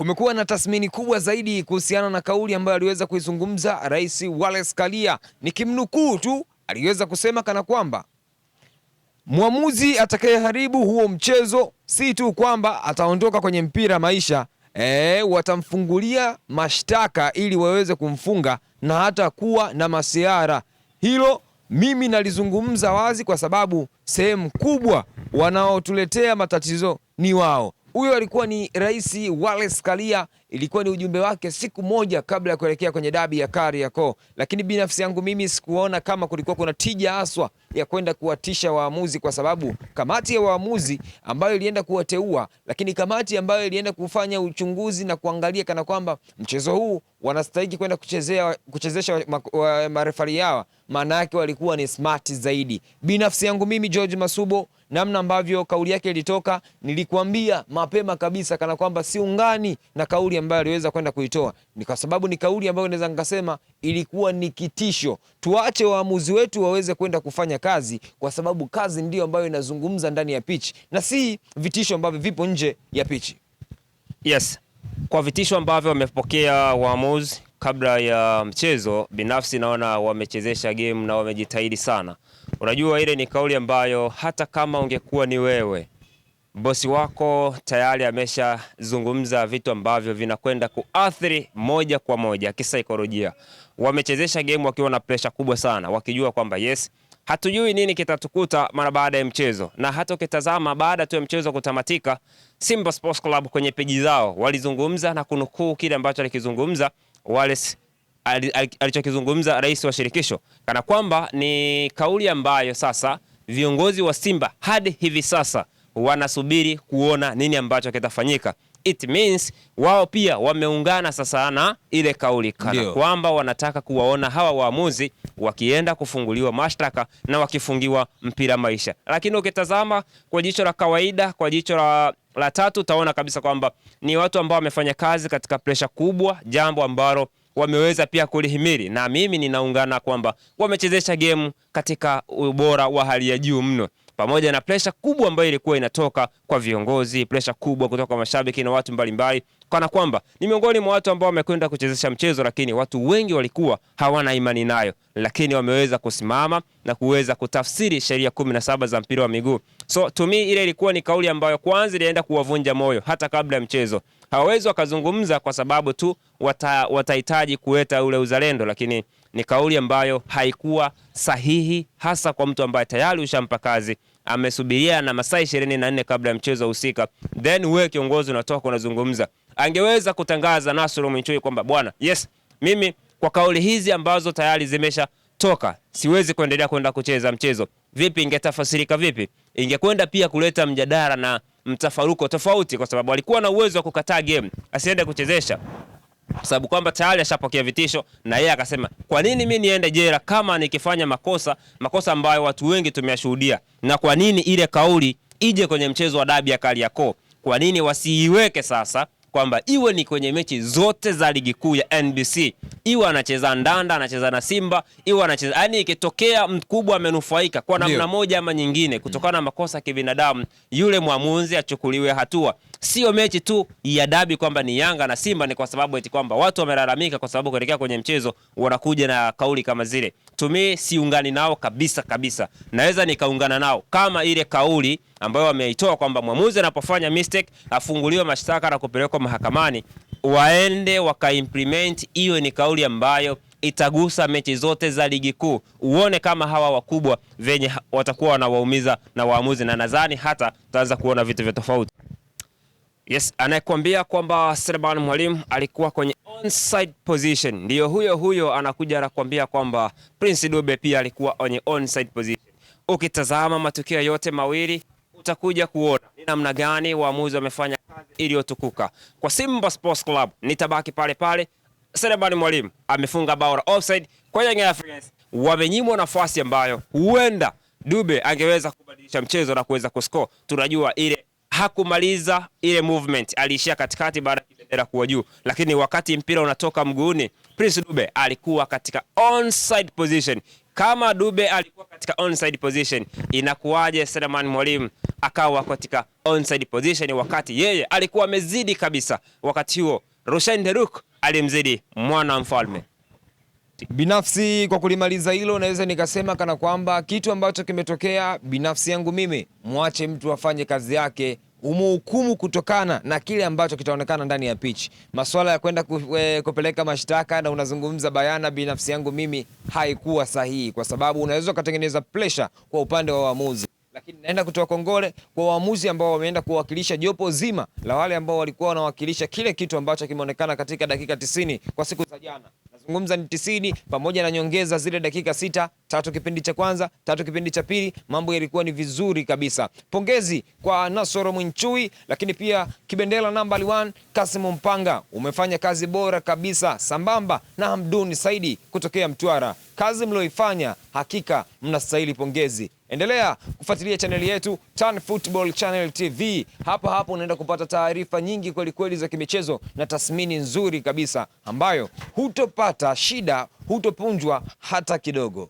Kumekuwa na tathmini kubwa zaidi kuhusiana na kauli ambayo aliweza kuizungumza Rais Wallace Karia. Nikimnukuu tu, aliweza kusema kana kwamba mwamuzi atakayeharibu huo mchezo si tu kwamba ataondoka kwenye mpira maisha, watamfungulia mashtaka ili waweze kumfunga na hata kuwa na masiara. Hilo mimi nalizungumza wazi kwa sababu sehemu kubwa wanaotuletea matatizo ni wao. Huyo alikuwa ni Rais Wallace Karia, ilikuwa ni ujumbe wake siku moja kabla ya kuelekea kwenye dabi ya Kariakoo. Lakini binafsi yangu mimi sikuona kama kulikuwa kuna tija haswa ya kwenda kuwatisha waamuzi, kwa sababu kamati ya waamuzi ambayo ilienda kuwateua, lakini kamati ambayo ilienda kufanya uchunguzi na kuangalia kana kwamba mchezo huu wanastahili kwenda kuchezesha marefari yao, maana yake walikuwa ni smart zaidi. Binafsi yangu mimi George Masubo, namna ambavyo kauli yake ilitoka, nilikuambia mapema kabisa kana kwamba siungani na kauli ambayo aliweza kwenda kuitoa. Ni kwa sababu ni kauli ambayo naweza nikasema ilikuwa ni kitisho. Tuache waamuzi wetu waweze kwenda kufanya kazi, kwa sababu kazi ndio ambayo inazungumza ndani ya pitch na si vitisho ambavyo vipo nje ya pitch. Yes, kwa vitisho ambavyo wamepokea waamuzi kabla ya mchezo, binafsi naona wamechezesha game na wamejitahidi sana. Unajua ile ni kauli ambayo hata kama ungekuwa ni wewe, bosi wako tayari ameshazungumza vitu ambavyo vinakwenda kuathiri moja kwa moja kisaikolojia. Wamechezesha game wakiwa na pressure kubwa sana, wakijua kwamba yes, hatujui nini kitatukuta mara baada ya mchezo. Na hata ukitazama baada tu ya mchezo kutamatika, Simba Sports Club kwenye peji zao walizungumza na kunukuu kile ambacho alikizungumza Wallace alichokizungumza rais wa shirikisho, kana kwamba ni kauli ambayo sasa viongozi wa Simba hadi hivi sasa wanasubiri kuona nini ambacho kitafanyika. It means wao pia wameungana sasa na ile kauli, kana kwamba wanataka kuwaona hawa waamuzi wakienda kufunguliwa mashtaka na wakifungiwa mpira maisha. Lakini ukitazama kwa jicho la kawaida, kwa jicho la tatu, utaona kabisa kwamba ni watu ambao wamefanya kazi katika pressure kubwa, jambo ambalo wameweza pia kulihimili, na mimi ninaungana kwamba wamechezesha game katika ubora wa hali ya juu mno, pamoja na pressure kubwa ambayo ilikuwa inatoka kwa viongozi, pressure kubwa kutoka kwa mashabiki na watu mbalimbali, kana kwamba ni miongoni mwa watu ambao wamekwenda kuchezesha mchezo, lakini watu wengi walikuwa hawana imani nayo, lakini wameweza kusimama na kuweza kutafsiri sheria 17 za mpira wa miguu. So to me ile ilikuwa ni kauli ambayo kwanza ilienda kuwavunja moyo hata kabla ya mchezo. Hawawezi wakazungumza kwa sababu tu watahitaji kuleta ule uzalendo, lakini ni kauli ambayo haikuwa sahihi, hasa kwa mtu ambaye tayari ushampa kazi, amesubiria na masaa 24 kabla ya mchezo husika, then wewe kiongozi unatoka unazungumza. Angeweza kutangaza Nasoro Mwinchui kwamba bwana, yes, mimi kwa kauli hizi ambazo tayari zimesha toka siwezi kuendelea kwenda kucheza mchezo. Vipi ingetafasirika vipi? Ingekwenda pia kuleta mjadala na mtafaruko tofauti, kwa sababu alikuwa na uwezo wa kukataa game asiende kuchezesha, kwa sababu kwamba tayari ashapokea vitisho, na yeye akasema kwa nini mimi niende jela kama nikifanya makosa ambayo watu wengi tumeyashuhudia? Na kwa nini ile kauli ije kwenye mchezo wa dabi ya Kariakoo? Kwa nini wasiiweke sasa kwamba iwe ni kwenye mechi zote za ligi kuu ya NBC, iwe anacheza Ndanda, anacheza na Simba, iwe anacheza, yani ikitokea mkubwa amenufaika kwa namna moja ama nyingine kutokana na makosa ya kibinadamu, yule mwamuzi achukuliwe hatua. Sio mechi tu ya dabi kwamba ni Yanga na Simba, ni kwa sababu eti kwamba watu wamelalamika kwa sababu kuelekea kwenye mchezo wanakuja na kauli kama zile. Tumie siungani nao kabisa. Naweza nikaungana nao kama ile kauli ambayo wameitoa kwamba mwamuzi anapofanya mistake afunguliwe mashtaka na kupelekwa mahakamani, waende wakaimplement. Hiyo ni kauli ambayo itagusa mechi zote za ligi kuu. Uone kama hawa wakubwa venye watakuwa wanawaumiza na waamuzi, na nadhani hata tutaanza kuona vitu vya tofauti. Yes, anayekwambia kwamba Selemani Mwalimu alikuwa kwenye onside position, ndio huyo anakuja anakuambia kwamba Prince Dube pia alikuwa kwenye onside position. Ukitazama matukio yote mawili utakuja kuona ni namna gani waamuzi wamefanya kazi iliyotukuka. Kwa Simba Sports Club nitabaki pale, Selemani Mwalimu amefunga bao la offside. Kwa Young Africans wamenyimwa nafasi ambayo huenda Dube angeweza kubadilisha mchezo na kuweza kuscore. Tunajua ile hakumaliza ile movement, aliishia katikati baada ya bendera kuwa juu, lakini wakati mpira unatoka mguuni, Prince Dube alikuwa katika onside position Kama Dube alikuwa katika onside position, inakuwaje Selemani Mwalimu akawa katika onside position wakati yeye alikuwa amezidi kabisa? Wakati huo Rushaine De Reuck alimzidi mwana mfalme. Binafsi kwa kulimaliza hilo, naweza nikasema kana kwamba kitu ambacho kimetokea, binafsi yangu mimi, mwache mtu afanye kazi yake, umuhukumu kutokana na kile ambacho kitaonekana ndani ya pitch. Masuala ya kwenda kupeleka mashtaka na unazungumza bayana, binafsi yangu mimi haikuwa sahihi, kwa sababu unaweza kutengeneza pressure kwa upande wa waamuzi. Lakini naenda kutoa kongole kwa waamuzi ambao wameenda kuwakilisha jopo zima la wale ambao walikuwa wanawakilisha kile kitu ambacho kimeonekana katika dakika 90 kwa siku za jana. Nazungumza ni 90 pamoja na nyongeza zile dakika 6, 3 kipindi cha kwanza, 3 kipindi cha pili, mambo yalikuwa ni vizuri kabisa. Pongezi kwa Nasoro Mwinchui, lakini pia kibendera namba 1 Kasim Mpanga, umefanya kazi bora kabisa sambamba na Hamduni Saidi kutokea Mtwara. Kazi mlioifanya hakika mnastahili pongezi. Endelea kufuatilia chaneli yetu Tan Football Channel TV. Hapa unaenda kupata taarifa nyingi kweli kweli za kimichezo na tathmini nzuri kabisa ambayo hutopata shida, hutopunjwa hata kidogo.